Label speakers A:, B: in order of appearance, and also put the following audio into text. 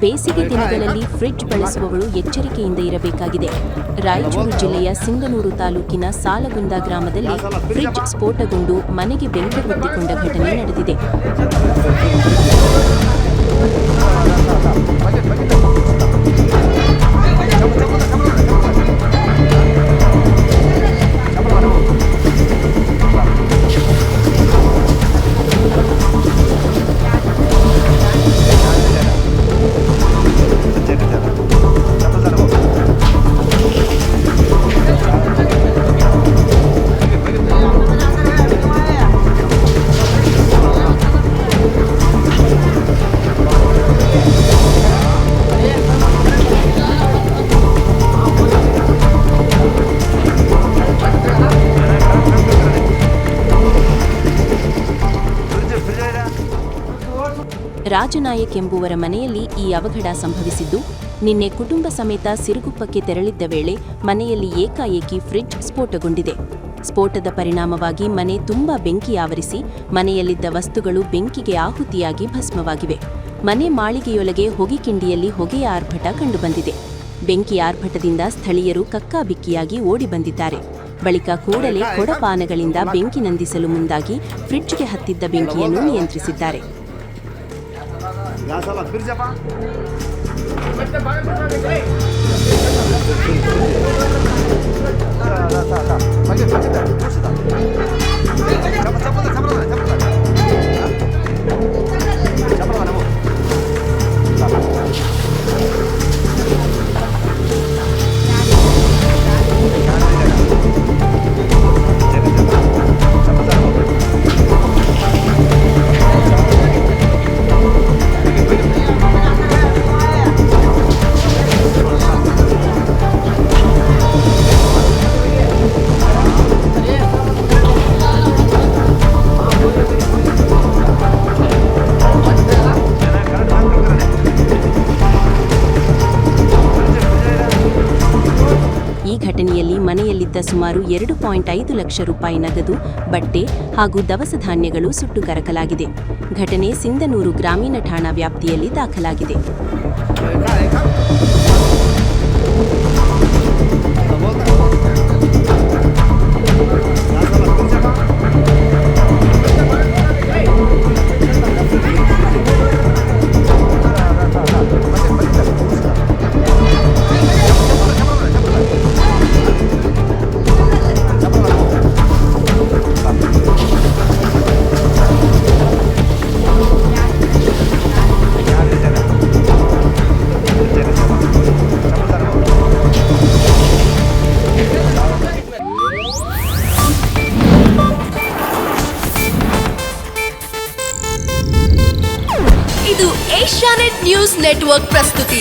A: ಬೇಸಿಗೆ ದಿನಗಳಲ್ಲಿ ಫ್ರಿಡ್ಜ್ ಬಳಸುವವರು ಎಚ್ಚರಿಕೆಯಿಂದ ಇರಬೇಕಾಗಿದೆ. ರಾಯಚೂರು ಜಿಲ್ಲೆಯ ಸಿಂಗನೂರು ತಾಲೂಕಿನ ಸಾಲಗುಂದ ಗ್ರಾಮದಲ್ಲಿ ಫ್ರಿಡ್ಜ್ ಸ್ಫೋಟಗೊಂಡು ಮನೆಗೆ ಬೆಂಕಿ ಹೊತ್ತಿಕೊಂಡ ಘಟನೆ ನಡೆದಿದೆ. ರಾಜನಾಯಕ್ ಎಂಬುವರ ಮನೆಯಲ್ಲಿ ಈ ಅವಘಡ ಸಂಭವಿಸಿದ್ದು, ನಿನ್ನೆ ಕುಟುಂಬ ಸಮೇತ ಸಿರುಗುಪ್ಪಕ್ಕೆ ತೆರಳಿದ್ದ ವೇಳೆ ಮನೆಯಲ್ಲಿ ಏಕಾಏಕಿ ಫ್ರಿಡ್ಜ್ ಸ್ಫೋಟಗೊಂಡಿದೆ. ಸ್ಫೋಟದ ಪರಿಣಾಮವಾಗಿ ಮನೆ ತುಂಬಾ ಬೆಂಕಿ ಆವರಿಸಿ ಮನೆಯಲ್ಲಿದ್ದ ವಸ್ತುಗಳು ಬೆಂಕಿಗೆ ಆಹುತಿಯಾಗಿ ಭಸ್ಮವಾಗಿವೆ. ಮನೆ ಮಾಳಿಗೆಯೊಳಗೆ ಹೊಗೆಕಿಂಡಿಯಲ್ಲಿ ಹೊಗೆಯ ಆರ್ಭಟ ಕಂಡುಬಂದಿದೆ. ಬೆಂಕಿಯ ಆರ್ಭಟದಿಂದ ಸ್ಥಳೀಯರು ಕಕ್ಕಾಬಿಕ್ಕಿಯಾಗಿ ಓಡಿ ಬಂದಿದ್ದಾರೆ. ಬಳಿಕ ಕೂಡಲೇ ಕೊಡಪಾನಗಳಿಂದ ಬೆಂಕಿ ನಂದಿಸಲು ಮುಂದಾಗಿ ಫ್ರಿಡ್ಜ್ಗೆ ಹತ್ತಿದ್ದ ಬೆಂಕಿಯನ್ನು ನಿಯಂತ್ರಿಸಿದ್ದಾರೆ. ಈ ಘಟನೆಯಲ್ಲಿ ಮನೆಯಲ್ಲಿದ್ದ ಸುಮಾರು 2.5 ಲಕ್ಷ ರೂಪಾಯಿ ನಗದು, ಬಟ್ಟೆ ಹಾಗೂ ದವಸ ಧಾನ್ಯಗಳು ಸುಟ್ಟು ಕರಕಲಾಗಿದೆ. ಘಟನೆ ಸಿಂಧನೂರು ಗ್ರಾಮೀಣ ಠಾಣಾ ವ್ಯಾಪ್ತಿಯಲ್ಲಿ ದಾಖಲಾಗಿದೆ.
B: ಇದು ಏಷ್ಯಾನೆಟ್ ನ್ಯೂಸ್ ನೆಟ್ವರ್ಕ್ ಪ್ರಸ್ತುತಿ.